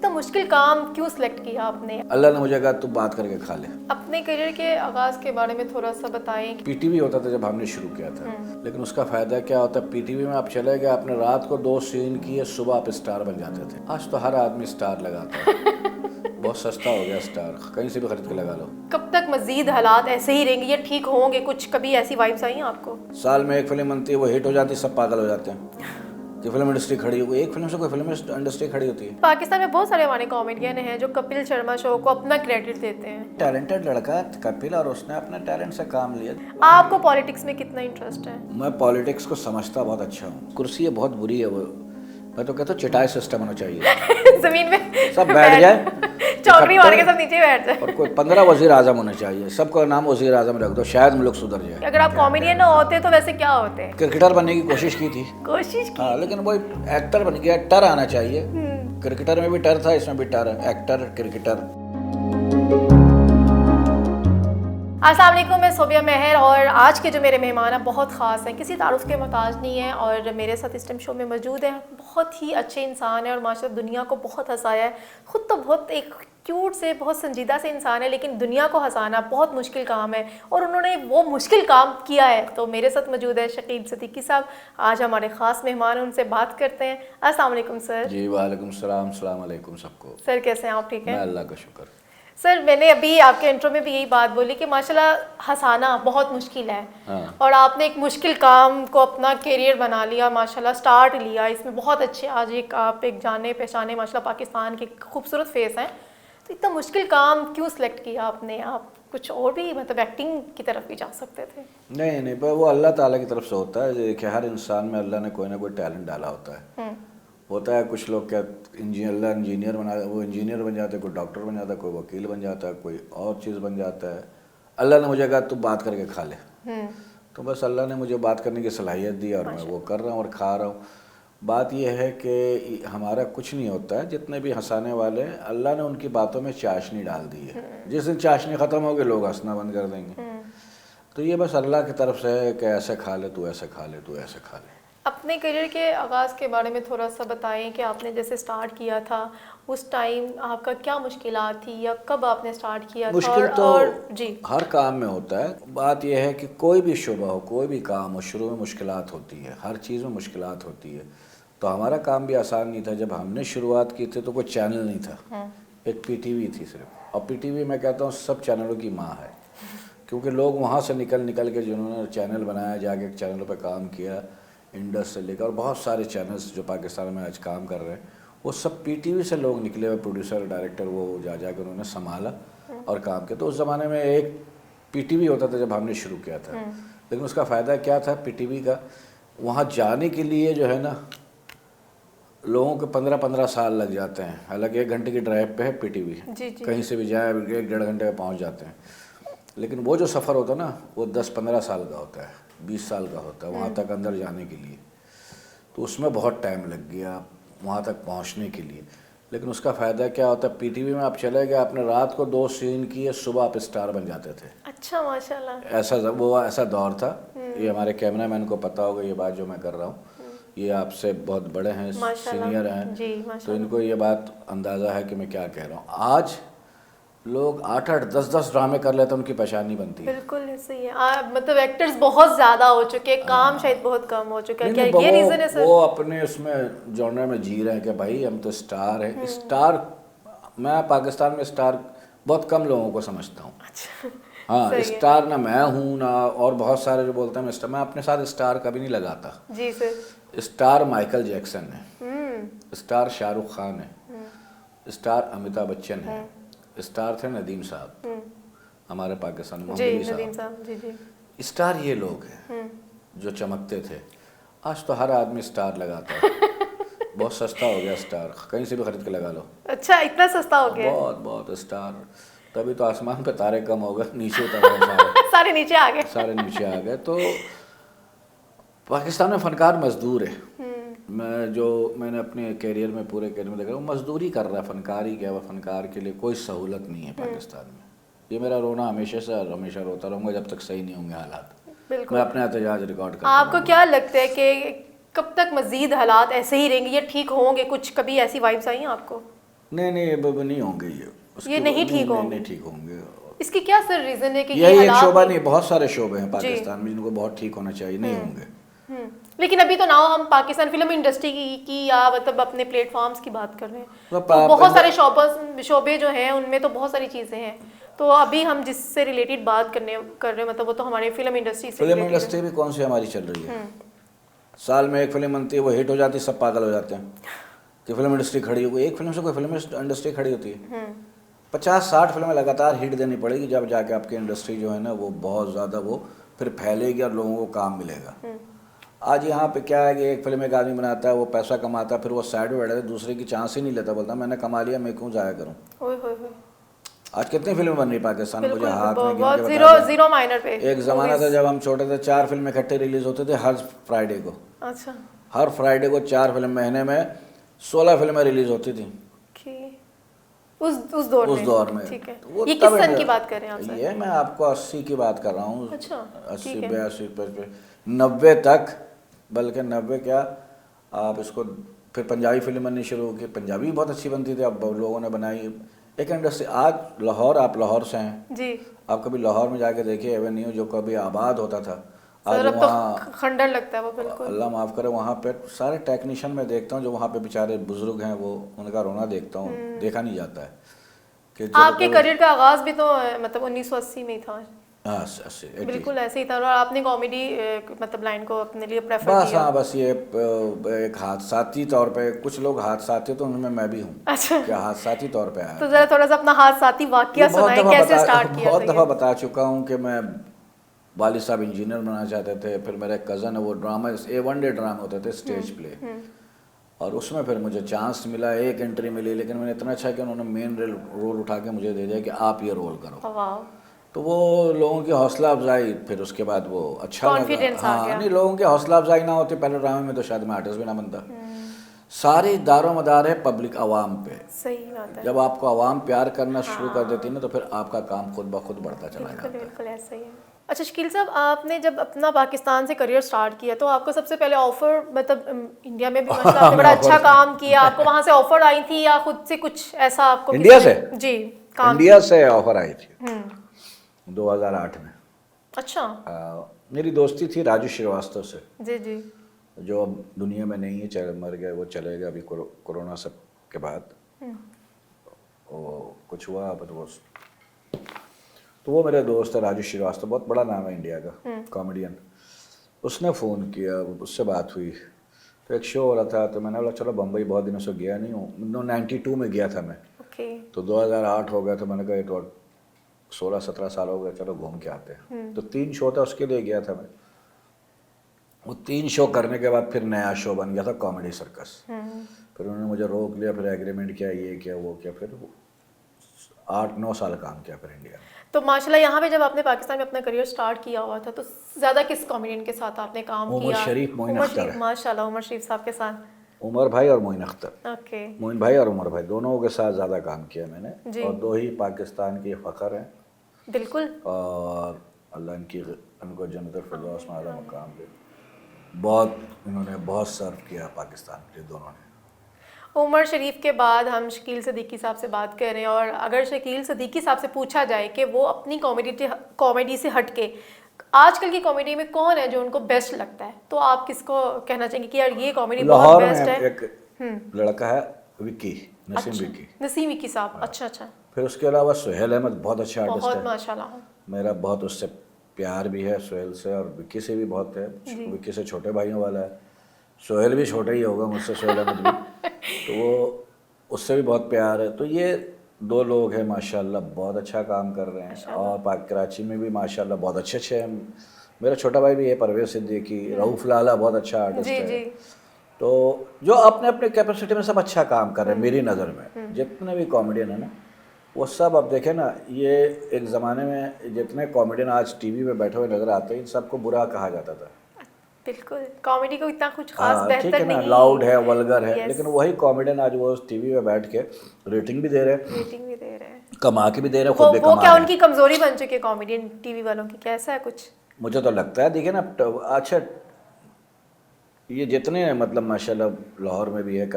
इतना मुश्किल काम क्यों सिलेक्ट किया आपने? अल्लाह ने मुझे कहा तू बात करके खा ले। अपने करियर के आगाज के बारे में थोड़ा सा बताएं। पीटीवी होता था जब हमने शुरू किया था, लेकिन उसका फायदा क्या होता है, पीटीवी में आप चले गए, आपने रात को 2 सीन किए, सुबह आप स्टार बन जाते थे। आज तो हर आदमी स्टार लगाता है। बहुत सस्ता हो गया स्टार, कहीं से भी खरीद के लगा लो। कब तक मजीद हालात ऐसे ही रहेंगे या ठीक होंगे? कुछ कभी ऐसी वाइब्स आई हैं आपको? साल में एक फिल्म बनती है, वो हिट हो जाती है, सब पागल हो जाते हैं कि फिल्म इंडस्ट्री खड़ी हो गई। एक फिल्म से कोई फिल्म इंडस्ट्री खड़ी होती है? पाकिस्तान में बहुत सारे हमारे कॉमेडियन हैं जो कपिल शर्मा शो को अपना क्रेडिट देते हैं। टैलेंटेड लड़का है कपिल, और उसने अपने टैलेंट से काम लिया। आपको पॉलिटिक्स में कितना इंटरेस्ट है? मैं पॉलिटिक्स को समझता बहुत अच्छा हूँ। कुर्सी ये बहुत बुरी है, वो मैं तो कहता हूँ चटाई सिस्टम होना चाहिए। जमीन में सब बैठ जाए, चौकड़ी मार के सब नीचे बैठ जाए, और कोई 15 वजीर आजम होने चाहिए, सबका नाम वजीर आजम रख दो, शायद मुल्क सुधर जाए। अगर आप कॉमेडियन ना होते तो वैसे क्या होते? क्रिकेटर बनने की कोशिश की थी, कोशिश की। हाँ, लेकिन वो एक्टर बन गया। टर आना चाहिए, क्रिकेटर में भी टर था, इसमें भी टर है, एक्टर क्रिकेटर। अस्सलाम वालेकुम, मैं सोबिया मेहर और आज के जो मेरे मेहमान हैं बहुत ख़ास हैं, किसी तारुफ के मोहताज नहीं है और मेरे साथ इस टाइम शो में मौजूद हैं। बहुत ही अच्छे इंसान है और माशाल्लाह दुनिया को बहुत हंसाया है। ख़ुद तो बहुत एक क्यूट से, बहुत संजीदा से इंसान है, लेकिन दुनिया को हंसाना बहुत मुश्किल काम है और उन्होंने वो मुश्किल काम किया है। तो मेरे साथ मौजूद है शकील सिद्दीकी साहब, आज हमारे ख़ास मेहमान हैं, उनसे बात करते हैं। अस्सलाम वालेकुम सर। जी वालेकुम सलाम, अस्सलाम वालेकुम सबको। सर कैसे हैं आप? ठीक है, मैं अल्लाह का शुक्र। सर मैंने अभी आपके इंट्रो में भी यही बात बोली कि माशाल्लाह हंसाना बहुत मुश्किल है। हाँ। और आपने एक मुश्किल काम को अपना करियर बना लिया, माशाल्लाह स्टार्ट लिया इसमें बहुत अच्छे। आज एक आप एक जाने पहचाने माशाल्लाह पाकिस्तान के खूबसूरत फेस हैं, तो इतना मुश्किल काम क्यों सिलेक्ट किया आपने? आप कुछ और भी मतलब एक्टिंग की तरफ भी जा सकते थे। नहीं, पर वो अल्लाह ताला की तरफ से होता है। देखिए, हर इंसान में अल्लाह ने कोई ना कोई टैलेंट डाला होता है। कुछ लोग क्या इंजीनियर बना, वो इंजीनियर बन जाते हैं, कोई डॉक्टर बन जाता है, कोई वकील बन जाता है, कोई और चीज़ बन जाता है। अल्लाह ने मुझे कहा तू बात करके खा ले, तो बस अल्लाह ने मुझे बात करने की सलाहियत दी और मैं वो कर रहा हूँ और खा रहा हूँ। बात यह है कि हमारा कुछ नहीं होता है, जितने भी हंसाने वाले हैं अल्लाह ने उनकी बातों में चाशनी डाल दी है। जिस दिन चाशनी ख़त्म होगी लोग हंसना बंद कर देंगे। तो ये बस अल्लाह की तरफ से है कि ऐसे खा ले तू, ऐसे खा ले तू, ऐसे खा ले। अपने करियर के आगाज़ के बारे में थोड़ा सा बताएं कि आपने जैसे स्टार्ट किया था उस टाइम आपका क्या मुश्किलात थी या कब आपने स्टार्ट किया था? मुश्किल तो जी हर काम में होता है। बात यह है कि कोई भी शुबा हो, कोई भी काम हो, शुरू में मुश्किलात होती है, हर चीज़ में मुश्किलात होती है। तो हमारा काम भी आसान नहीं था। जब हमने शुरुआत की थी तो कोई चैनल नहीं था, एक पीटीवी थी सिर्फ। और पीटीवी मैं कहता हूँ सब चैनलों की माँ है, क्योंकि लोग वहाँ से निकल के जिन्होंने चैनल बनाया, जाके चैनलों पर काम किया, इंडस से लेकर और बहुत सारे चैनल्स जो पाकिस्तान में आज काम कर रहे हैं, वो सब पीटीवी से लोग निकले हुए, प्रोड्यूसर डायरेक्टर, वो जा कर उन्होंने संभाला और काम किया। तो उस ज़माने में एक पीटीवी होता था जब हमने शुरू किया था, लेकिन उसका फ़ायदा क्या था पीटीवी का, वहाँ जाने के लिए जो है ना लोगों के 15-15 साल लग जाते हैं। हालांकि 1 घंटे की ड्राइव पे है पीटीवी, कहीं से भी जाए 1-1.5 घंटे में पहुँच जाते हैं। लेकिन वो जो सफ़र होता है ना वो 10-15 साल का होता है, 20 साल का होता है वहाँ तक अंदर जाने के लिए। तो उसमें बहुत टाइम लग गया वहाँ तक पहुँचने के लिए। लेकिन उसका फ़ायदा क्या होता है, पीटीवी में आप चले गए, आपने रात को 2 सीन किए, सुबह आप स्टार बन जाते थे। अच्छा, माशाल्लाह। ऐसा दौर था। ये हमारे कैमरा मैन को पता होगा ये बात जो मैं कर रहा हूँ। ये आपसे बहुत बड़े हैं, सीनियर हैं जी, तो इनको ये बात अंदाज़ा है कि मैं क्या कह रहा हूँ। आज लोग 8-8, 10-10 ड्रामे कर लेते हैं, उनकी पहचान नहीं बनती। बिल्कुल सही है। मतलब एक्टर्स बहुत ज़्यादा हो चुके हैं, काम शायद बहुत कम हो चुका है। क्या ये रीज़न है सर? वो अपने उसमें जॉनर में जी रहे हैं कि भाई हम तो स्टार हैं। स्टार, मैं पाकिस्तान में स्टार बहुत कम लोगों को समझता हूँ। अच्छा, हाँ, स्टार ना मैं हूँ ना और बहुत सारे जो बोलते हैं मैं अपने साथ स्टार कभी नहीं लगाता। जी सर। स्टार माइकल जैक्सन है, स्टार शाहरुख खान है, स्टार अमिताभ बच्चन है, स्टार थे नदीम साहब हमारे पाकिस्तान में, नदीम साहब जी। स्टार ये लोग हैं जो चमकते थे। आज तो हर आदमी स्टार लगाता है। बहुत सस्ता हो गया स्टार, कहीं से भी खरीद के लगा लो। अच्छा, इतना सस्ता हो गया? बहुत स्टार, तभी तो आसमान पे तारे कम हो गए, नीचे उतर गए सारे नीचे आ गए। सारे नीचे आ गए। तो पाकिस्तान में फनकार मजदूर है। मैंने अपने कैरियर में, पूरे कैरियर में देखा, वो मजदूरी कर रहा है। फनकार ही क्या, फनकार के लिए कोई सहूलत नहीं है पाकिस्तान में। ये मेरा रोना हमेशा से और हमेशा रोता रहूँगा जब तक सही नहीं होंगे हालात। मैं अपने एहतजाज रिकॉर्ड करता हूँ। आपको क्या लगता है कि कब तक मजीद हालात ऐसे ही रहेंगे या ठीक होंगे? कुछ कभी ऐसी वाइब्स आई हैं आपको? नहीं नहीं, अब नहीं होंगे ये नहीं ठीक होंगे। नहीं ठीक होंगे। इसकी क्या सर रीजन है कि ये यही एक हालात शोबा नहीं- नहीं, बहुत सारे शोबे हैं पाकिस्तान में जिनको बहुत ठीक होना चाहिए, नहीं होंगे। लेकिन अभी तो ना हम पाकिस्तान फिल्म इंडस्ट्री की या मतलब अपने प्लेटफॉर्म्स की बात कर रहे हैं, तो तो बहुत सारे शोबे जो हैं उनमें तो बहुत सारी चीज़ें हैं। तो अभी हम जिससे रिलेटेड बात कर रहे हैं मतलब वो तो हमारे फिल्म इंडस्ट्री से फिल्म related है। इंडस्ट्री भी कौन सी हमारी चल रही है। साल में एक फिल्म बनती है, वो हिट हो जाती है, सब पागल हो जाते हैं कि फिल्म इंडस्ट्री खड़ी हो गई। एक फिल्म से कोई फिल्म इंडस्ट्री खड़ी होती है? 50-60 फिल्में लगातार हिट देनी पड़ेगी, जब जाके आपकी इंडस्ट्री जो है ना वो बहुत ज़्यादा वो फिर फैलेगी और लोगों को काम मिलेगा। आज यहाँ पे क्या है कि एक फिल्म एक आदमी बनाता है, वो पैसा कमाता है, फिर वो साइड में बैठा है, दूसरे की चांस ही नहीं लेता, बोलता मैंने कमा लिया, मैं क्यों जाया करूँ। ओए होए होए। आज कितनी फिल्में बन रही पाकिस्तान में, मुझे बिल्कुल, हाथ में गिन के बहुत बता दें। जीरो माइनर पे एक ज़माना था जब हम छोटे थे, 4 फिल्में इकट्ठे रिलीज होते थे हर फ्राइडे को। अच्छा हर फ्राइडे को 4 फिल्म, महीने में 16 फिल्में रिलीज होती थी ओके। उस दौर में तो ठीक है। वो ये तब किस सन है। की बात कर रहे हैं आप सर? ये मैं आपको 80 की बात कर रहा हूँ। अच्छा, 80 ठीक है। 82 90 तक, बल्कि 90 क्या, आप इसको फिर पंजाबी फिल्म बननी शुरू हो गई। पंजाबी भी बहुत अच्छी बनती थी, अब लोगों ने बनाई एक इंडस्ट्री। आज लाहौर, आप लाहौर से हैं जी आप कभी लाहौर में जाके देखिए एवेन्यू जो कभी आबाद होता था, आज सर, अब वहाँ तो खंडर लगता है वो बिल्कुल। अल्लाह माफ़ करे, वहाँ पे सारे टेक्नीशियन मैं देखता हूँ जो वहाँ पे बेचारे बुजुर्ग हैं, वो उनका रोना देखता हूँ, देखा नहीं जाता है कि जब आपके करियर का आगाज भी तो मतलब 1980 में ही था। हाँ 80 बिल्कुल ऐसे ही था और आपने कॉमेडी मतलब लाइन को अपने लिए प्रेफर बस। किया। हाँ बस ये एक हादसाती तौर पे, कुछ लोग हादसाती तो उनमें मैं भी हूँ अच्छा, क्या हादसाती तौर पे आया। तो जरा थोड़ा सा अपना हादसाती वाकया सुनाएं, कैसे स्टार्ट किया बहुत था दफ़ा ये? बता चुका हूँ कि मैं, वालिद साहब इंजीनियर बनना चाहते थे, फिर मेरा एक कज़न है वो ड्रामा, A1 डे ड्रामा होते थे स्टेज प्ले, और उसमें फिर मुझे चांस मिला, एक एंट्री मिली, लेकिन मैंने इतना अच्छा कि उन्होंने मेन रोल उठा के मुझे दे दिया कि आप ये रोल करो। वाह, तो वो लोगों की हौसला अफजाई, फिर उसके बाद वो अच्छा लगा। Confidence आ गया। हाँ नहीं, लोगों की हौसला अफजाई ना होती पहले ड्रामे में तो शायद मैं आर्टिस्ट भी ना बनता। सारी दारो मदार है पब्लिक आवाम पे। सही बात है। जब आपको आवाम प्यार करना शुरू कर देती है ना, तो फिर आपका काम खुद ब खुद बढ़ता चला बिल्कुल जाता है। बिल्कुल ऐसा ही है। अच्छा शकील साहब, आपने जब अपना पाकिस्तान से करियर स्टार्ट किया तो आपको सबसे पहले ऑफर मतलब इंडिया में भी माशाल्लाह आपने बड़ा अच्छा काम किया, आपको वहाँ से ऑफर आई थी या खुद से कुछ ऐसा आपको इंडिया किसी से? ने- जी काम इंडिया से ऑफर आई थी 2008 में। अच्छा मेरी दोस्ती थी राजू श्रीवास्तव से, जी जी जो अब दुनिया में नहीं है, चल मर गए, वो चले गए अभी कोरोना सब के बाद। वो कुछ हुआ तो वो मेरे दोस्त है राजू श्रीवास्तव, बहुत बड़ा नाम है इंडिया का कॉमेडियन। उसने फ़ोन किया, उससे बात हुई, तो एक शो हो रहा था, तो मैंने बोला चलो बम्बई बहुत दिनों से गया नहीं हूँ, 92 में गया था मैं, ओके तो 2008 हो गया, तो मैंने कहा ये तो 16-17 साल हो गए, चलो घूम के आते हैं। तो 3 शो था, उसके लिए गया था मैं। वो 3 शो करने के बाद फिर नया शो बन गया था कॉमेडी सर्कस। फिर उन्होंने मुझे रोक लिया, फिर एग्रीमेंट किया, ये किया वो किया, फिर 8-9 साल काम किया फिर इंडिया में। तो माशाल्लाह यहाँ पे जब आपने पाकिस्तान में अपना करियर स्टार्ट किया हुआ था तो ज़्यादा किस कॉमेडियन के साथ आपने काम उमर किया? शरीफ, मोइन उमर अख्तर शरीफ, है। माशाल्लाह उमर शरीफ साहब के साथ। उमर भाई और मोइन अख्तर, ओके मोइन भाई और उमर भाई दोनों के साथ ज़्यादा काम किया मैंने, जी। और 2 ही पाकिस्तान के फ़ख्र हैं, बिल्कुल और अल्लाह उनको जन्नत फिरदौस में आला मकाम दे। बहुत इन्होंने बहुत सर्व किया पाकिस्तान के दोनों ने। उमर शरीफ के बाद हम शकील सदीकी साहब से बात कर रहे हैं, और अगर शकील सदीकी साहब से पूछा जाए कि वो अपनी कॉमेडी से हट के आजकल की कॉमेडी में कौन है जो उनको बेस्ट लगता है, तो आप किसको कहना चाहेंगे कि यार ये कॉमेडी बहुत लाहौर बेस्ट में है? एक लड़का है विक्की, नसीम अच्छा, विक्की। नसीम विक्की साहब, अच्छा अच्छा, फिर उसके अलावा सुहेल अहमद बहुत अच्छा आर्टिस्ट बहुत है, माशाल्लाह। मेरा बहुत उससे प्यार भी है सुहेल से, और विक्की से भी बहुत है। विक्की से छोटे भाइयों वाला है, सुहेल भी छोटा ही होगा मुझसे, सुहेल अहमद भी, तो वो उससे भी बहुत प्यार है। तो ये 2 लोग हैं माशाल्लाह, बहुत अच्छा काम कर रहे हैं, और कराची में भी माशाल्लाह बहुत अच्छे हैं। मेरा छोटा भाई भी है परवेज सिद्दीकी, रऊफ लाला बहुत अच्छा आर्टिस्ट जी है। जी तो जो अपने अपने कैपेसिटी में सब अच्छा काम कर रहे हैं मेरी नज़र में, जितने भी कॉमेडियन है ना वो सब, अब देखें ना, ये एक ज़माने में जितने कॉमेडियन आज टीवी पे बैठे हुए नज़र आते हैं, इन सबको बुरा कहा जाता था। बिल्कुल, कॉमेडी को इतना कुछ खास ठीक बेहतर है ना, नहीं, लाउड है, वल्गर है, Yes. लेकिन वही कॉमेडियन आज वो टीवी पे बैठ के रेटिंग भी दे रहे हैं, रेटिंग भी दे रहे हैं, कमा के भी दे रहे हैं, वो खुद भी वो कमा क्या रहे हैं। उनकी कमजोरी बन चुकी है कॉमेडियन टीवी वालों की, कैसा है कुछ? मुझे तो लगता है, देखिए ना, अच्छा ये जितने मतलब माशाल्लाह लाहौर में भी है,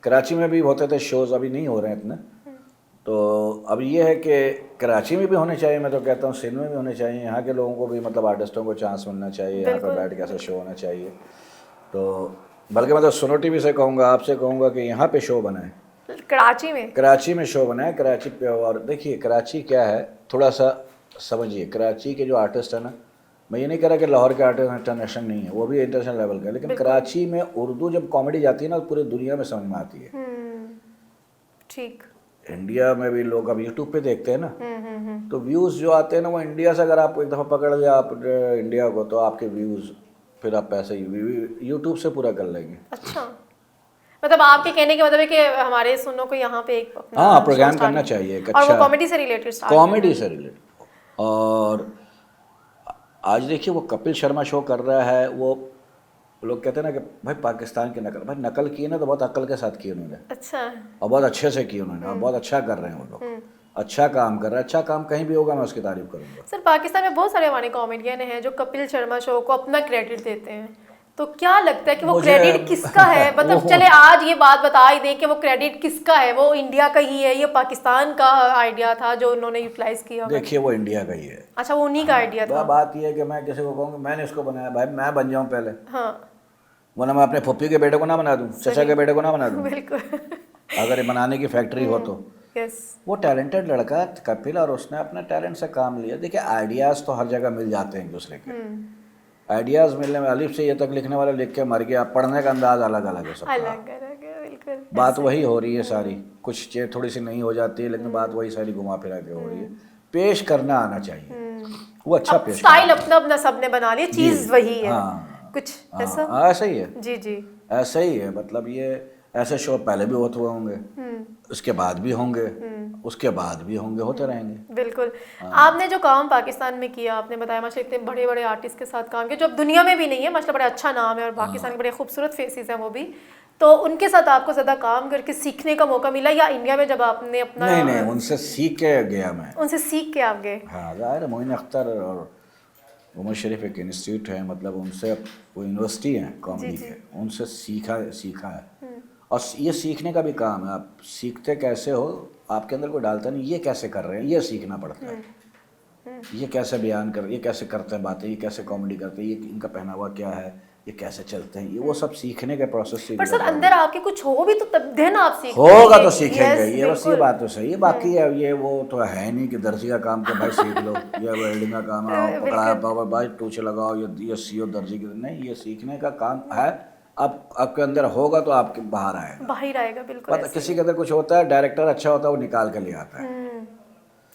कराची में भी होते थे शोज़, अभी नहीं हो रहे हैं इतने। तो अब ये है कि कराची में भी होने चाहिए, मैं तो कहता हूँ सिंध में भी होने चाहिए, यहाँ के लोगों को भी मतलब आर्टिस्टों को चांस मिलना चाहिए, यहाँ पर बैठ के ऐसा शो होना चाहिए। तो बल्कि मैं तो सुनो टीवी से कहूँगा, आपसे कहूँगा कि यहाँ पे शो बनाए, कराची में शो बनाए, कराची पे। और देखिए कराची क्या है, थोड़ा सा समझिए, कराची के जो आर्टिस्ट है ना, मैं ये नहीं कह रहा कि लाहौर के आर्टिस्ट इंटरनेशनल नहीं है, वो भी इंटरनेशनल लेवल का है, लेकिन कराची में उर्दू जब कॉमेडी जाती है ना, पूरी दुनिया में समझ में आती है। ठीक। इंडिया में भी लोग अब यूट्यूब पे देखते हैं ना, तो व्यूज़ जो आते हैं ना, वो इंडिया से अगर आप एक दफ़ा पकड़ लिया आप इंडिया को, तो आपके व्यूज़ फिर आप पैसे यूट्यूब से पूरा कर लेंगे। अच्छा, मतलब आपके कहने का मतलब है कि हमारे सुनो को यहाँ पे एक हाँ प्रोग्राम करना चाहिए एक अच्छा, और वो कॉमेडी से रिलेटेड, कॉमेडी से रिलेटेड। और आज देखिए वो कपिल शर्मा शो कर रहा है, वो लोग कहते हैं ना कि भाई पाकिस्तान की नकल, भाई नकल की ना तो बहुत अक्ल के साथ की उन्होंने, अच्छा, और बहुत अच्छे से की उन्होंने, और बहुत अच्छा कर रहे हैं वो लोग, अच्छा काम कर रहे हैं। अच्छा काम कहीं भी होगा मैं उसकी तारीफ करूँगा। सर पाकिस्तान में बहुत सारे हमारे कॉमेडियन हैं जो कपिल शर्मा शो को अपना क्रेडिट देते हैं, तो क्या लगता है कि वो क्रेडिट किसका है? मतलब चले आज ये बात बता ही दें कि वो क्रेडिट किसका है, वो इंडिया का ही है, ये पाकिस्तान का आइडिया था जो उन्होंने यूटिलाइज किया? देखिए वो इंडिया का ही है। अच्छा, वो उन्हीं का आइडिया था। बात ये है कि मैं किसी को कहूँगा मैंने इसको बनाया, भाई मैं बन जाऊँ पहले, हाँ, वरना मैं अपने फुप्पी के बेटे को ना बना दूँ, चचा के बेटे को ना बना दूँ, बिल्कुल। अगर ये बनाने की फैक्ट्री हो तो। यस, वो टैलेंटेड लड़का कपिल, और उसने अपने टैलेंट से काम लिया। देखिए आइडियाज़ तो हर जगह मिल जाते हैं एक दूसरे के, आइडियाज़ मिलने में अलिफ से ये तक लिखने वाला लिख के मर गया, पढ़ने का अंदाज अलग अलग है सबका। अलग अलग है, बिल्कुल। बात वही हो रही है सारी, कुछ चीज़ थोड़ी सी नहीं हो जाती है, लेकिन बात वही सारी घुमा फिरा के हो रही है। पेश करना आना चाहिए, वो अच्छा पेश स्टाइल अपना अपना सबने बना लिया, चीज वही है। हाँ, कुछ ऐसा। हाँ ऐसा ही है, जी जी, ऐसा ही है। मतलब ये ऐसे शो पहले भी होते हुए होंगे, उसके बाद भी होंगे, उसके बाद भी होंगे, होते रहेंगे। बिल्कुल। आपने जो काम पाकिस्तान में किया, आपने बताया माशा इतने बड़े बड़े आर्टिस्ट के साथ काम किया जो अब दुनिया में भी नहीं है, माशा बड़ा अच्छा नाम है, और पाकिस्तान के बड़े खूबसूरत फेसेस हैं वो भी, तो उनके साथ आपको ज़्यादा काम करके सीखने का मौका मिला, या इंडिया में जब आपने अपना? नहीं, उनसे सीख के गया मैं। उनसे सीख के आप गए? हाँ ज़ाहिर है, मोइन अख्तर और उमर शरीफ एक इंस्टीट्यूट है, मतलब उनसे, वो यूनिवर्सिटी है कॉमेडी के, उनसे सीखा है। और ये सीखने का भी काम है, आप सीखते कैसे हो, आपके अंदर कोई डालता नहीं, ये कैसे कर रहे हैं, ये सीखना पड़ता है। ये कैसे बयान कर, ये कैसे करते हैं बातें, ये कैसे कॉमेडी करते हैं, ये इनका पहनावा क्या है, ये कैसे चलते हैं, ये वो सब सीखने के प्रोसेस से। पर सर अंदर आपके कुछ हो भी तो तब देन आप सीखेंगे। होगा तो सीखेंगे, ये बस ये बात तो सही है। बाकी है ये वो तो है नहीं कि दर्जी का काम तो भाई सीख लो, या वेल्डिंग का काम है पकड़ा पाओ भाई टूचे लगाओ, ये सीओ दर्जी की, नहीं, ये सीखने का काम है। अब आपके अंदर होगा तो आपके बाहर आएगा, बाहर आएगा, बिल्कुल। पता किसी के अंदर कुछ होता है, डायरेक्टर अच्छा होता है, वो निकाल के ले आता है।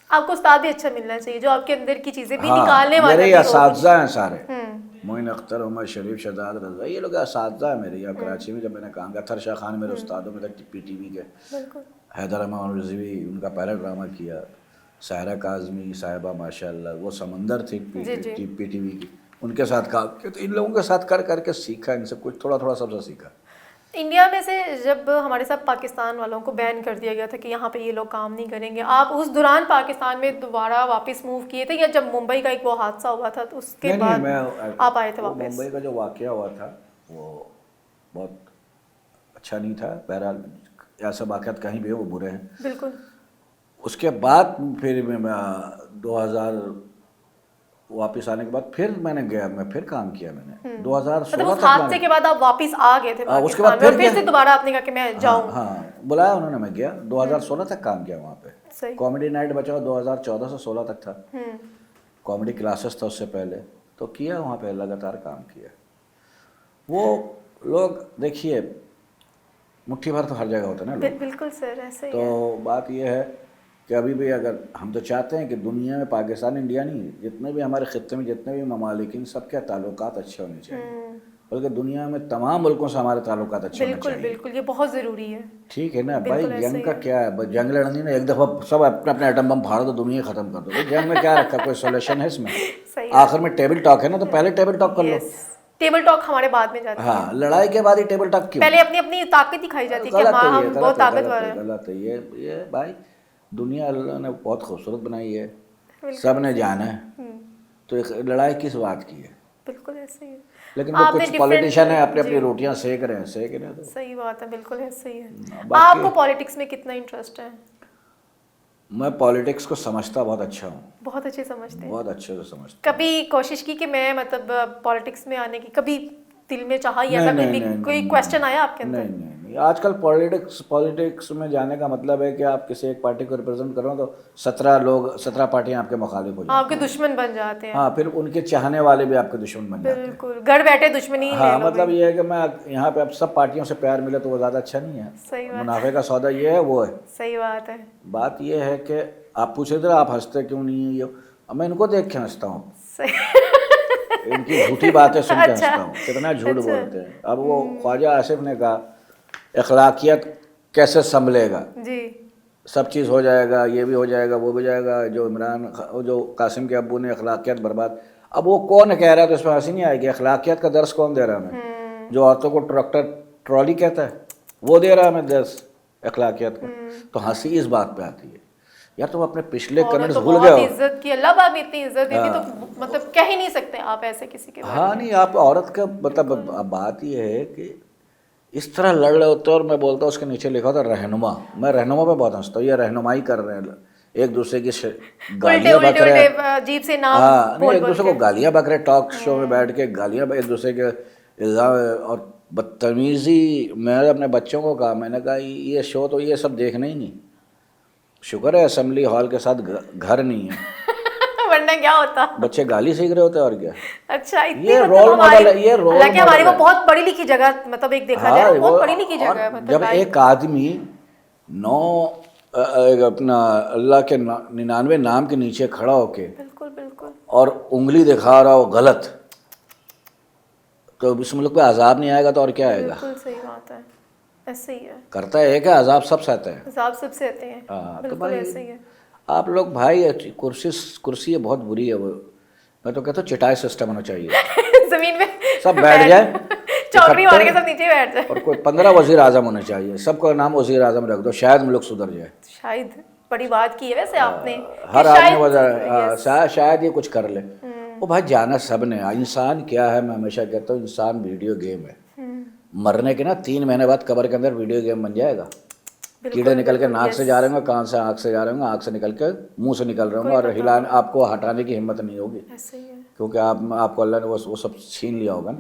आपको उस्ताद भी अच्छा मिलना चाहिए जो आपके अंदर की चीजें भी हाँ, निकालने वाला मेरे भी हो। असातिज़ा हैं सारे, मोइन अख्तर, उमर शरीफ, शहजाद रजा, ये लोग असातिज़ा है मेरे। या कराची में जब मैंने काम किया, अथर शाह खान मेरे उस्तादों में तक PTV के, हैदर अहमद रिजवी उनका पहला ड्रामा किया, सायरा काज़मी साहिबा माशाल्लाह, वो समंदर थी PTV की, उनके साथ काम किया। तो इन लोगों के साथ कर करके सीखा, इनसे कुछ थोड़ा थोड़ा सबसे सीखा। इंडिया में से जब हमारे साथ पाकिस्तान वालों को बैन कर दिया गया था कि यहाँ पे ये लोग काम नहीं करेंगे, आप उस दौरान पाकिस्तान में दोबारा वापस मूव किए थे, या जब मुंबई का एक वो हादसा हुआ था तो उसके बाद मैं आप आए थे वापस? मुंबई का जो वाक़या हुआ था वो बहुत अच्छा नहीं था। बहरहाल ऐसा वाक़यात कहीं भी हो वो बुरे हैं, बिल्कुल। उसके बाद फिर मैं 2000 वापस आने के बाद फिर मैंने गया, मैं फिर काम किया मैंने 2016 मतलब उस तक। हादसे के बाद आप वापस आ गए थे उसके बाद पाकिस्तान में, और फिर से दोबारा आपने कहा कि मैं जाऊं? हाँ, बुलाया उन्होंने, मैं गया। 2016 तक काम किया वहाँ पे। सही। कॉमेडी नाइट बचा 2014 से 16 तक था, कॉमेडी क्लासेस था उससे पहले, तो किया वहाँ पे, लगातार काम किया। वो लोग देखिए मुट्ठी भर तो हर जगह होता है ना लोग। बिल्कुल सर, ऐसे ही तो बात यह है कि अभी भी अगर हम तो चाहते हैं कि दुनिया में, पाकिस्तान इंडिया नहीं, जितने भी हमारे ख़ित्ते में जितने भी ममालिक, इन सब के ताल्लुकात अच्छे होने चाहिए, बल्कि दुनिया में तमाम मुल्कों से हमारे ताल्लुकात अच्छे होने चाहिए। बिल्कुल, ये बहुत ज़रूरी है। ठीक है ना भाई, जंग का क्या है, जंग लड़नी ना, एक दफ़ा सब अपने अपने एटम बम फाड़ दो, दुनिया ख़त्म कर दो, जंग में क्या रखा, कोई सोल्यूशन है इसमें? आखिर में टेबल टॉक है ना, तो पहले टेबल टॉक कर लो। टेबल टॉक हमारे बाद में जाती है। हाँ, लड़ाई के बाद ही टेबल टॉक क्यों? पहले अपनी अपनी ताकत दिखाई जाती है कि हाँ हम बहुत ताकतवर हैं। गलत है ये भाई। दुनिया अल्लाह ने बहुत खूबसूरत बनाई है, सब ने जाना है, तो एक लड़ाई किस बात की है? बिल्कुल ऐसे ही है। लेकिन वो आपने कुछ different- पॉलिटिशियन है अपनी जी। अपनी रोटियां सेक रहे हैं, सेक रहे हैं तो सही बात है, बिल्कुल ऐसे ही है। बाकी आपको पॉलिटिक्स में कितना इंटरेस्ट है? मैं पॉलिटिक्स को समझता बहुत अच्छा हूँ, बहुत अच्छे समझते हैं। बहुत अच्छे से समझता हूँ। कभी कोशिश की कि मैं मतलब पॉलिटिक्स में आने की, कभी दिल में चाहा या नहीं ऐसा नहीं कोई नहीं कोई नहीं, क्वेश्चन आया आपके अंदर? नहीं नहीं नहीं, आजकल पॉलिटिक्स में जाने का मतलब है कि आप किसी एक पार्टी को रिप्रेजेंट कर रहे हो तो 17 पार्टियां आपके मुखालिफ हो जाती आपके दुश्मन बन जाते हैं। हैं। हाँ, फिर उनके चाहने वाले भी आपके दुश्मन बन जाते हैं। बिल्कुल, घर बैठे दुश्मनी ही ले हाँ, लो मतलब भाई। ये है कि मैं यहाँ पे अब सब पार्टियों से प्यार मिले तो वो ज़्यादा अच्छा नहीं है। सही बात मुनाफे का सौदा ये है, वो है। सही बात है। बात ये है कि आप पूछे थे आप हंसते क्यों नहीं है, ये अब मैं इनको देख के हंसता हूँ, सही इनकी झूठी बातें सुन के अच्छा, हंसता हूँ, कितना झूठ अच्छा। बोलते हैं। अब वो ख्वाजा आसिफ ने कहा अखलाकियत कैसे संभलेगा, जी। सब चीज़ हो जाएगा, ये भी हो जाएगा, वो भी हो जाएगा, जो कासिम के अब्बू ने अखलाकियत बर्बाद। अब वो कौन कह रहा है तो इसमें हंसी नहीं आएगी। अखलाकियत का दर्स कौन दे रहा है हमें? जो औरतों को ट्रैक्टर ट्रॉली कहता है वो दे रहा है हमें दर्स अखलाकियत का। तो हंसी इस बात पे आती है यार, तुम अपने पिछले और कमेंट्स तो भूल बहुत गए हो। इज्जत की, अल्लाह पाक ने इतनी इज्जत दी थी तो मतलब कह ही नहीं सकते आप ऐसे किसी के बारे हाँ में। नहीं, आप औरत का मतलब अब बात ये है कि इस तरह लड़ रहे होते हो और मैं बोलता हूँ उसके नीचे लिखा होता रहनुमा। मैं रहनुमा पे बहुत हंसता हूँ, ये रहनुमाई कर रहे हैं, एक दूसरे की उल्टे गालियाँ बक उल्टे रहे उल्टे हैं। अजीब से नाम हाँ नहीं, बोल एक बोल दूसरे के। को गालियाँ बक रहे, टॉक शो में बैठ के गालियाँ एक दूसरे के इल्जाम और बदतमीजी। मैंने अपने बच्चों को कहा, मैंने कहा ये शो तो ये सब देखना ही नहीं, शुक्र है असेंबली हॉल के साथ घर नहीं है, वरना क्या होता। बच्चे गाली सीख रहे होते और क्या। अच्छा, इतनी ये मतलब रोल हमारी, मॉडल है, ये रोल हालांकि हमारी मॉडल वो है। बहुत पढ़ी लिखी जगह, मतलब एक देखा जाए हाँ ना, बहुत पढ़ी लिखी जगह है, और मतलब जब लाइफ। एक आदमी अपना अल्लाह के 99 नाम के नीचे खड़ा होके बिल्कुल बिल्कुल। और उंगली दिखा रहा हो गलत, तो इस मुल्क पे अजाब नहीं आएगा तो और क्या आएगा। बिल्कुल सही बात है, ऐसे ही है। करता है क्या, अजाब सब सहते हैं। हिसाब सबसे आते हैं। हाँ तो बिल्कुल भाई ऐसे ही है। आप लोग भाई, कुर्सी ये बहुत बुरी है वो, मैं तो कहता हूँ चटाई सिस्टम होना चाहिए, जमीन में सब बैठ जाए चौकड़ी मार के इकट्ठे, सब नीचे बैठ जाए। और कोई 15 वजीर आजम होने चाहिए, सबका नाम वजीर आजम रख दो, शायद मुल्क सुधर जाए। शायद बड़ी बात की है वैसे आपने कि हर आदमी शायद शायद ये कुछ कर ले। वो भाई जाना सब ने, इंसान क्या है, मैं हमेशा कहता हूँ इंसान वीडियो गेम है। मरने के ना 3 महीने बाद कब्र के अंदर वीडियो गेम बन जाएगा। कीड़े निकल के नाक से जा रहे होंगे, कान से आँख से जा रहे होंगे, आँख से निकल के मुंह से निकल रहे होंगे, और हिलाने आपको हटाने की हिम्मत नहीं होगी, ऐसे ही है। क्योंकि आपको अल्लाह ने वो सब छीन लिया होगा ना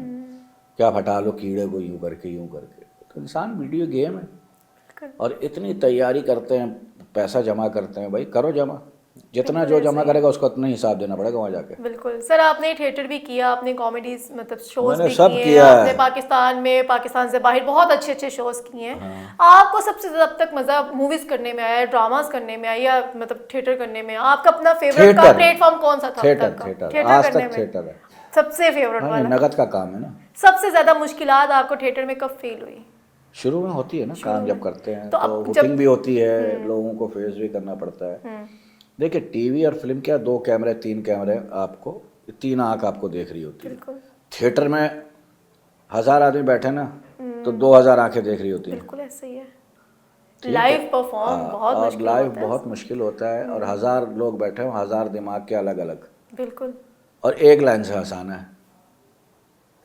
कि आप हटा लो कीड़े को यूं करके। तो इंसान वीडियो गेम है और इतनी तैयारी करते हैं, पैसा जमा करते हैं, भाई करो जमा, जितना जो जमा करेगा उसका उतना हिसाब देना पड़ेगा वहाँ जाके। बिल्कुल सर, आपने थिएटर भी किया, आपने कॉमेडीज मतलब शोज मैंने भी सब किए किया हैं, है। आपने पाकिस्तान में, पाकिस्तान से बाहर बहुत अच्छे अच्छे शोज किए हैं। आपको सबसे ज्यादा अब तक मजा मूवीज करने में आया, ड्रामास करने में आया, या मतलब थिएटर करने में? आपका अपना फेवरेट का प्लेटफॉर्म कौन सा था? थिएटर आज तक थिएटर है सबसे फेवरेट हाँ, वाला। नगद का काम है ना। सबसे ज्यादा मुश्किलात आपको थिएटर में कब फील हुई? शुरू में होती है ना, काम जब करते हैं तो तो अब हुटिंग भी होती है, लोगों को फेस भी करना पड़ता है। देखिए टीवी और फिल्म क्या, 2 कैमरे 3 कैमरे, आपको 3 आंख आपको देख रही होती है। बिल्कुल थिएटर में 1000 आदमी बैठे ना तो 2000 आंखें देख रही होती हैं। बिल्कुल ऐसे ही है। लाइव परफॉर्म बहुत और मुश्किल लाइव होता है। बहुत मुश्किल होता है, और 1000 लोग बैठे हों, 1000 दिमाग के अलग अलग, बिल्कुल। और एक लाइन से हंसाना है,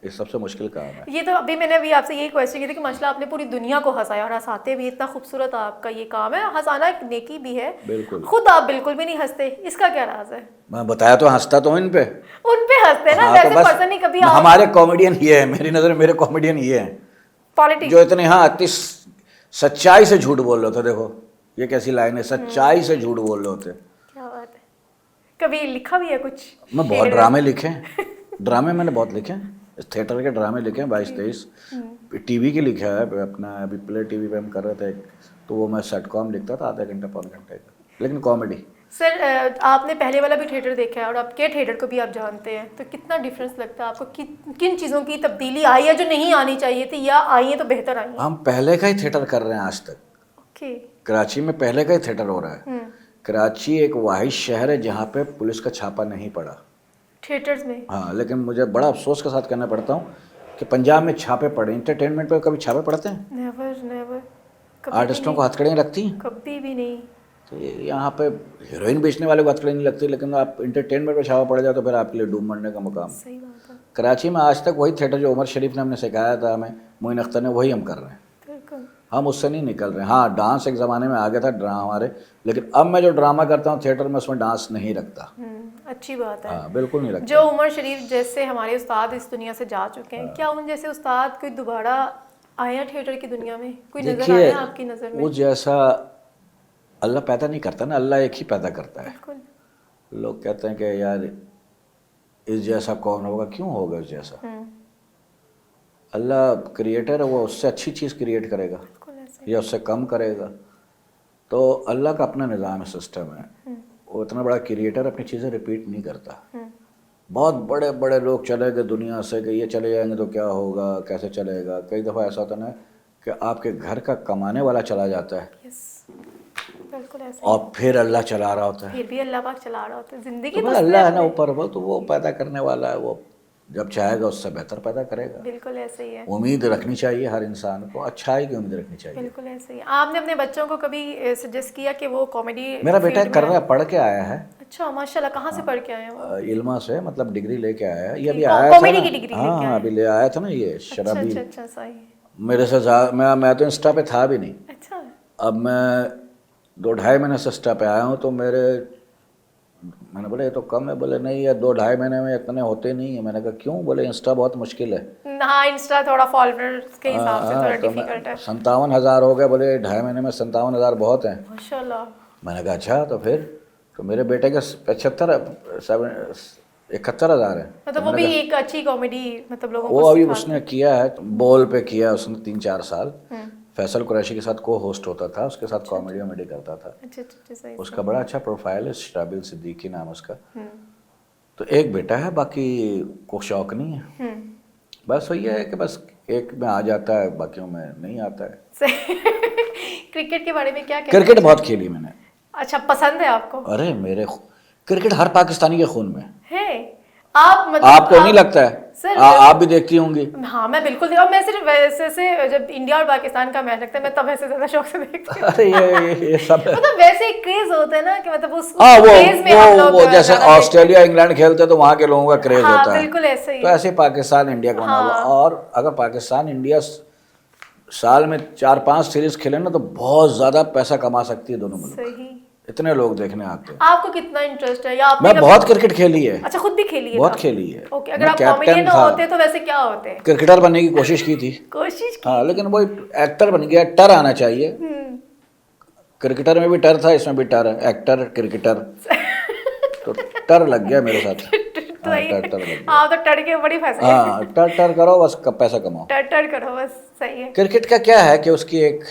ये सबसे मुश्किल काम है। ये तो अभी मैंने अभी आपसे यही क्वेश्चन किया था कि माशाल्लाह आपने पूरी दुनिया को हंसाया और हंसाते भी, इतना खूबसूरत आपका ये काम है। हंसाना एक नेकी भी है। बिल्कुल। खुद आप बिल्कुल भी नहीं हंसते, इसका क्या राज है? मैं बताया तो, हंसता तो हूं इन पे। उन पे हंसते ना, हाँ, वैसे तो बस पर्सन ही कभी आप हमारे कॉमेडियन ये है, मेरी नज़र में मेरे कॉमेडियन ये हैं पॉलिटिक्स जो इतने इतनी सच्चाई से झूठ बोल रहे थे। देखो ये कैसी लाइन है, सच्चाई से झूठ बोल रहे होते। क्या बात है। कभी लिखा भी है कुछ? मैं बहुत ड्रामे लिखे हैं, ड्रामे मैंने बहुत लिखे हैं, थिएटर के ड्रामे लिखे हैं 22-23, टीवी के लिखा है अपना, अभी प्ले टीवी पे हम कर रहे थे तो वो मैं सेटकॉम लिखता था, आधा घंटा पौने घंटे का, लेकिन कॉमेडी। सर आपने पहले वाला भी थिएटर देखा है और अब के थिएटर को भी आप जानते हैं, तो कितना डिफरेंस लगता है आपको? किन चीज़ों की तब्दीली आई है जो नहीं आनी चाहिए थी, या आई है तो बेहतर आई है? हम पहले का ही थिएटर कर रहे हैं आज तक। ओके। कराची में पहले का ही थिएटर हो रहा है। कराची एक वाहिद शहर है जहाँ पे पुलिस का छापा नहीं पड़ा थिएटर्स में। हाँ, लेकिन मुझे बड़ा अफसोस के साथ कहना पड़ता हूँ कि पंजाब में छापे पड़े, इंटरटेनमेंट पे कभी छापे पड़ते हैं? Never never. आर्टिस्टों को हथकड़ियाँ लगती हैं? कभी भी नहीं। तो यहाँ पे हीरोइन बेचने वाले को हथकड़ी नहीं लगती, लेकिन आप इंटरटेनमेंट पे छापा पड़ जाए तो फिर आपके लिए डूब मरने का मुकाम। सही बात है। कराची में आज तक वही थिएटर जो उमर शरीफ ने हमने सिखाया था हमें, मोइन अख्तर ने, वही हम कर रहे हैं। बिल्कुल। हम उससे नहीं निकल रहे हैं। हाँ, डांस एक ज़माने में आ गया था ड्रामा हमारे, लेकिन अब मैं जो ड्रामा करता हूँ थिएटर में उसमें डांस नहीं रखता। अच्छी बात है। हाँ, बिल्कुल नहीं रखता। जो उमर शरीफ जैसे हमारे उस्ताद इस दुनिया से जा चुके हैं, क्या उन जैसे उस्ताद कोई दोबारा आया थिएटर की दुनिया में? कोई नजर आया आपकी नज़र में? वो जैसा अल्लाह पैदा नहीं करता ना, अल्लाह एक ही पैदा करता है। बिल्कुल। लोग कहते हैं कि यार इस जैसा कौन होगा, क्यों होगा इस जैसा? अल्लाह क्रिएटर है, वो उससे अच्छी चीज़ क्रिएट करेगा या उससे कम करेगा। तो अल्लाह का अपना निज़ाम सिस्टम है। वो इतना बड़ा क्रिएटर अपनी चीज़ें रिपीट नहीं करता। बहुत बड़े बड़े लोग चले गए दुनिया से कि ये चले जाएंगे तो क्या होगा, कैसे चलेगा। कई दफ़ा ऐसा होता है कि आपके घर का कमाने वाला चला जाता है, बिल्कुल ऐसे, और फिर अल्लाह चला रहा होता है। फिर भी अल्लाह पाक चला रहा होता है जिंदगी। तो अल्लाह है ना ऊपर, वो तो वो पैदा करने वाला है, वो जब चाहेगा उससे बेहतर पैदा करेगा। बिल्कुल ऐसे ही है। उम्मीद रखनी चाहिए हर इंसान को, अच्छाई की उम्मीद रखनी चाहिए। बिल्कुल ऐसे ही। आपने अपने बच्चों को कभी सजेस्ट किया कि वो कॉमेडी? मेरा बेटा कर रहा है, पढ़ के आया है। अच्छा, माशाल्लाह। कहाँ से पढ़ के आए हैं वो? इल्मा से, मतलब डिग्री लेके आया है। ये अभी आया था कॉमेडी की डिग्री लेके आए? हाँ, अभी ले आया था ना ये शराबी। अच्छा, सही। मेरे से मैं तो इंस्टा पे था भी नहीं। अच्छा। अब मैं 2-2.5 महीने से इंस्टा पे आया हूँ, तो मैंने बोला ये तो कम है। बोले नहीं, ये 2-2.5 महीने में इतने होते नहीं है। मैंने कहा क्यों? बोले इंस्टा बहुत मुश्किल है। हाँ, इंस्टा थोड़ा फॉलोअर्स के हिसाब से थोड़ा तो डिफिकल्ट है। 57,000 हो गए। बोले 2.5 महीने में 57,000 बहुत हैं। माशाल्लाह। मैंने कहा अच्छा, तो फिर तो मेरे बेटे के 71,000 है। मतलब वो भी एक अच्छी कॉमेडी, मतलब लोगों वो को अभी उसने किया है, बोल पे किया उसने 3-4 साल। फैसल कुरैशी के साथ को होस्ट होता था, उसके साथ कॉमेडी वॉमेडी करता था। अच्छा, सही। उसका बड़ा अच्छा प्रोफाइल है, शराबिल सिद्दीकी नाम उसका। तो एक बेटा है, बाकी को शौक नहीं है। बस वही है कि बस एक में आ जाता है, बाकियों में नहीं आता है। क्रिकेट के बारे में क्या कहते क्रिकेट बहुत खेली मैंने। अच्छा, पसंद है आपको? अरे क्रिकेट हर पाकिस्तानी के खून में है। आप मतलब आपको नहीं लगता है? सर, आप भी देखती होंगी। हाँ, मैं बिल्कुल। और मैं सिर्फ वैसे से जब इंडिया और पाकिस्तान का मैच लगता है मैं तब ऐसे ज्यादा शौक से देखती हूँ। अरे ये सब मतलब वैसे एक क्रेज होता है ना कि मतलब उस क्रेज में हम लोग वो जैसे ऑस्ट्रेलिया इंग्लैंड खेलते तो वहाँ के लोगों का क्रेज होता है। बिल्कुल ऐसे ही। तो ऐसे पाकिस्तान इंडिया का बना हुआ। और अगर पाकिस्तान इंडिया साल में 4-5 सीरीज खेले ना तो बहुत ज्यादा पैसा कमा सकती है दोनों मुल्क। सही। इतने लोग देखने आते हैं। आपको कितना इंटरेस्ट है? या आपने मैं बहुत क्रिकेट खेली है। अच्छा, खुद भी खेली है? बहुत खेली है। ओके। अगर आप कॉमेडियन होते तो वैसे क्या होते? क्रिकेटर बनने की कोशिश की थी। कोशिश की? हाँ, लेकिन वो एक्टर बन गया। टर आना चाहिए। क्रिकेटर में भी टर था, इसमें भी टर है। एक्टर क्रिकेटर तो टर लग गया मेरे साथ। टर लग गया। हाँ, तो टर के बड़ी फंस गए। हाँ, टर करो बस, पैसा कमाओ। टर करो बस, सही है। क्रिकेट का क्या है कि उसकी एक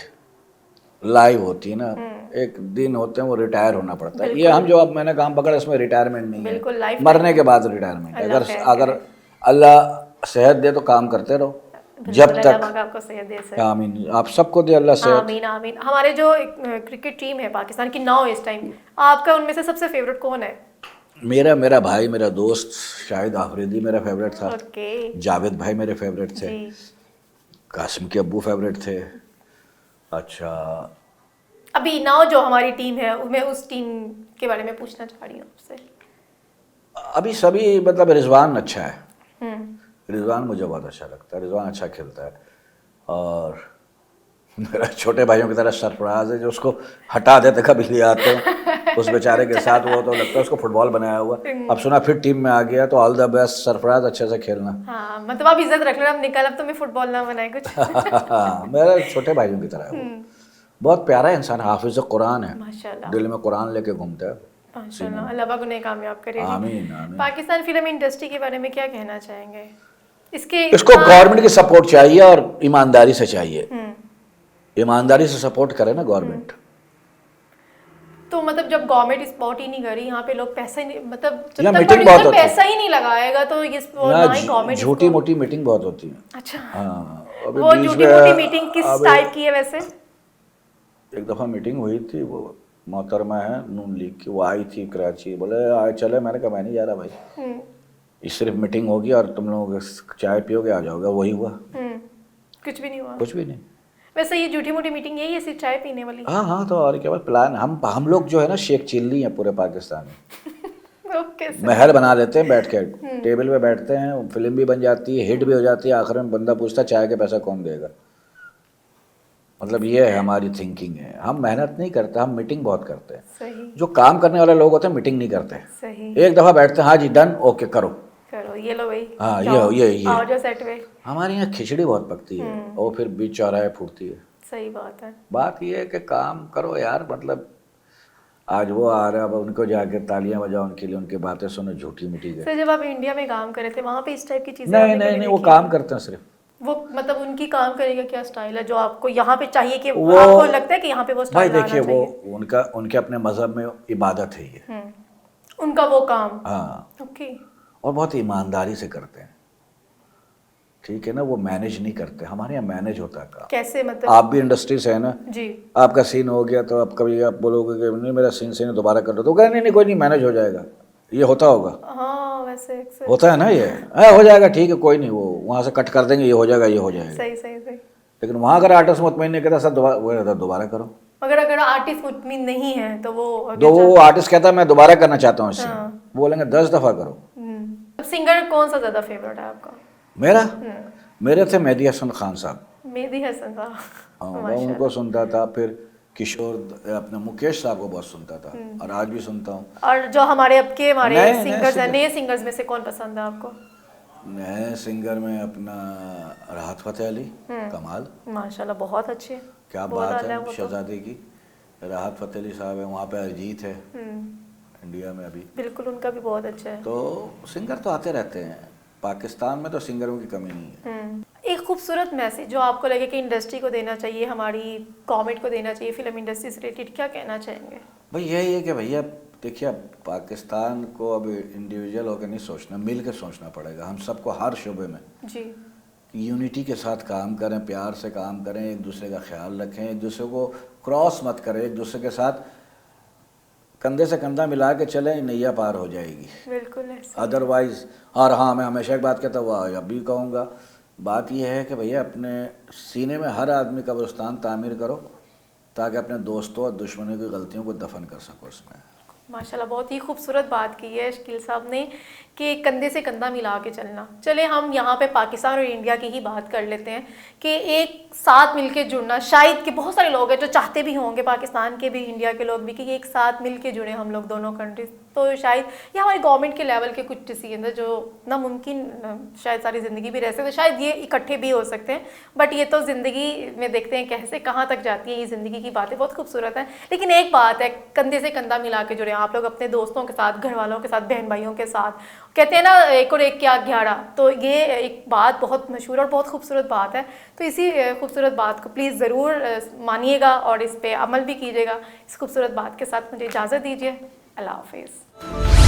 लाइव होती है ना, एक दिन होते हैं, वो रिटायर होना पड़ता है। ये हम जो अब मैंने काम पकड़ा इसमें रिटायरमेंट नहीं है, मरने के बाद रिटायरमेंट। अगर अल्लाह सेहत दे तो काम करते रहो जब तक। आपको सेहत दे। आमीन, आप सबको दे अल्लाह सेहत। आमीन आमीन। हमारे जो क्रिकेट टीम है पाकिस्तान की नाउ इस टाइम, आपका उनमें से सबसे फेवरेट कौन है? मेरा भाई, मेरा दोस्त शाहिद आफरीदी मेरा फेवरेट था। जावेद भाई मेरे फेवरेट थे। कासिम के अब्बू फेवरेट थे। अच्छा, अभी नाउ जो हमारी टीम है मैं उस टीम के बारे में पूछना चाह रही हूँ आपसे। अभी सभी मतलब रिजवान अच्छा है। रिजवान मुझे बहुत अच्छा लगता है। रिजवान अच्छा खेलता है। और मेरा छोटे भाइयों की तरह सरफराज है जो उसको हटा देते कभी ले आते हैं उस बेचारे के साथ। वो तो लगता है उसको फुटबॉल बनाया हुआ। अब सुना फिर टीम में आ गया, तो ऑल द बेस्ट सरफराज, अच्छे से खेलना। हाँ, मतलब आप इज्जत रख लेना, अब निकल, अब तुम्हें फुटबॉल ना बनाए कुछ। मेरे छोटे भाइयों की तरह है वो। बहुत प्यारा इंसान, हाफिज कुरान है, माशाल्लाह। दिल में कुरान लेके घूमता है। माशाल्लाह, अल्लाह पाक उन्हें कामयाब करे। आमीन आमीन। पाकिस्तान फिल्म इंडस्ट्री के बारे में क्या कहना चाहेंगे? इसको गवर्नमेंट की सपोर्ट चाहिए और ईमानदारी से चाहिए। ईमानदारी से सपोर्ट करे ना गवर्नमेंट। तो मतलब जब गवर्नमेंट सपोर्ट ही नहीं करी, यहाँ पे लोग पैसा ही नहीं, मतलब जब या तक मीटिंग बहुत होती है। पैसा ही नहीं लगाएगा तो ये ना ही गवर्नमेंट। झूठी मोटी मीटिंग बहुत होती है। अच्छा, हाँ, वो झूठी मोटी मीटिंग किस टाइप की है वैसे? एक दफ़ा मीटिंग हुई थी, वो मोहतरमा है नून लीग की, वो आई थी कराची। बोले आए चले, मैंने कहा मैं नहीं जा रहा भाई, इस सिर्फ मीटिंग होगी और तुम लोग चाय पियोगे आ जाओगे। वही हुआ, कुछ भी नहीं हुआ। कुछ भी नहीं। वैसे ये झूठी मोटी मीटिंग यही है, सिर्फ चाय पीने वाली? हाँ, तो और क्या प्लान। हम लोग जो है ना शेख चिल्ली हैं पूरे पाकिस्तान में। ओके महल बना लेते हैं बैठ के, टेबल पे बैठते हैं, फिल्म भी बन जाती है, हिट भी हो जाती है, आखिर में बंदा पूछता है चाय के पैसा कौन देगा। मतलब ये है हमारी थिंकिंग है। हम मेहनत नहीं करते, हम मीटिंग बहुत करते हैं। सही जो काम करने वाले लोग होते हैं मीटिंग नहीं करते, सही। एक दफ़ा बैठते हैं, हाँ जी डन, ओके करो, करो, ये लो भाई, हाँ जाओ, ये आओ जो सेट पे। हमारे यहाँ खिचड़ी बहुत पकती है और फिर बीच चौराहे फूटती है। सही बात है। बात ये है कि काम करो यार, मतलब आज वो आ रहा है, अब उनको जाके तालियां बजाओ उनके लिए, उनकी बातें सुनो झूठी मूठी के। फिर जब आप इंडिया में काम कर रहे थे वहाँ पे इस टाइप की चीज़ें नहीं आपने नहीं कभी नहीं, वो देखी? काम करते हैं सिर्फ। वो मतलब उनकी काम करने का क्या स्टाइल है जो आपको यहाँ पे चाहिए कि वो आपको लगता है कि यहाँ पे वो भाई स्टाइल आना देखिए, वो चाहिए? उनका उनके अपने मजहब में इबादत है ये। उनका वो काम। हाँ, ओके। और बहुत ईमानदारी से करते हैं, ठीक है ना, वो मैनेज नहीं करते। हमारे यहाँ मैनेज होता है काम। कैसे मतलब? आप भी इंडस्ट्री से है ना, जी। आपका सीन हो गया तो आप कभी आप बोलोगे कि नहीं मेरा सीन सही है, दोबारा कर लो, तो कहें नहीं नहीं कोई नहीं, मैनेज हो जाएगा। ये होता होगा, हाँ वैसे अक्सर होता है ना ये, हो जाएगा ठीक है कोई नहीं, वो वहाँ से कट कर देंगे, ये हो जाएगा ये हो जाएगा। सही सही सही। लेकिन वहाँ अगर आर्टिस्ट मुतमईन नहीं कहता सर दोबारा, वो कहता दोबारा करो। अगर अगर आर्टिस्ट मुतमिन नहीं है तो वो आगे तो वो चल- आर्टिस्ट कहता है मैं दोबारा करना चाहता हूँ इससे, हाँ। बोलेंगे 10 दफ़ा करो। अब सिंगर कौन सा ज़्यादा फेवरेट है आपका? मेरा मेरे थे मेहदी हसन खान साहब। मेहदी हसन साहब। हाँ, मैं उनको सुनता था, फिर किशोर अपने मुकेश साहब को बहुत सुनता था और आज भी सुनता हूँ। और जो हमारे अब के हमारे नए सिंगर्स हैं, सिंगर। नए सिंगर्स में से कौन पसंद है आपको? नए सिंगर में अपना राहत फ़तेह अली, कमाल, माशाल्लाह बहुत अच्छे। क्या बहुत बात आला है वो तो। शहजादी की। राहत फ़तेह अली साहब है, वहाँ पे अरिजीत है इंडिया में अभी। बिल्कुल उनका भी बहुत अच्छा है। तो सिंगर तो आते रहते हैं, पाकिस्तान में तो सिंगरों की कमी नहीं है। एक खूबसूरत मैसेज जो आपको लगे कि इंडस्ट्री को देना चाहिए, हमारी गवर्नमेंट को देना चाहिए, फिल्म इंडस्ट्री से रिलेटेड क्या कहना चाहेंगे? भाई यही है कि भैया देखिए, अब पाकिस्तान को अब इंडिविजुअल होकर नहीं सोचना, मिल के सोचना पड़ेगा हम सबको हर शोबे में। जी। यूनिटी के साथ काम करें, प्यार से काम करें, एक दूसरे का ख्याल रखें, एक दूसरे को क्रॉस मत करें, एक दूसरे के साथ कंधे से कंधा मिला के चलें, नैया पार हो जाएगी। बिल्कुल ऐसा। अदरवाइज़, और हाँ मैं हमेशा एक बात कहता हुआ अब भी कहूँगा, बात यह है कि भैया अपने सीने में हर आदमी कब्रिस्तान तामीर करो ताकि अपने दोस्तों और दुश्मनों की गलतियों को दफन कर सको उसमें। माशाल्लाह बहुत ही खूबसूरत बात की है शकील साहब ने कि कंधे से कंधा मिला के चलना। चले हम यहाँ पे पाकिस्तान और इंडिया की ही बात कर लेते हैं कि एक साथ मिलके जुड़ना, शायद कि बहुत सारे लोग हैं जो चाहते भी होंगे, पाकिस्तान के भी इंडिया के लोग भी, कि एक साथ मिलके जुड़े हम लोग दोनों कंट्रीज। तो शायद ये हमारी गवर्नमेंट के लेवल के कुछ डिसीजन है जो नामुमकिन शायद सारी ज़िंदगी भी रह सकते, शायद ये इकट्ठे भी हो सकते हैं, बट ये तो ज़िंदगी में देखते हैं कैसे कहाँ तक जाती है ये ज़िंदगी की बातें, बहुत खूबसूरत है। लेकिन एक बात है, कंधे से कंधा मिला के जुड़े आप लोग अपने दोस्तों के साथ, घर वालों के साथ, बहन भाइयों के साथ। कहते हैं ना एक और एक क्या 11, तो ये एक बात बहुत मशहूर और बहुत खूबसूरत बात है। तो इसी खूबसूरत बात को प्लीज़ ज़रूर मानिएगा और इस पर अमल भी कीजिएगा। इस खूबसूरत बात के साथ मुझे इजाज़त दीजिए। अल्लाह हाफिज़।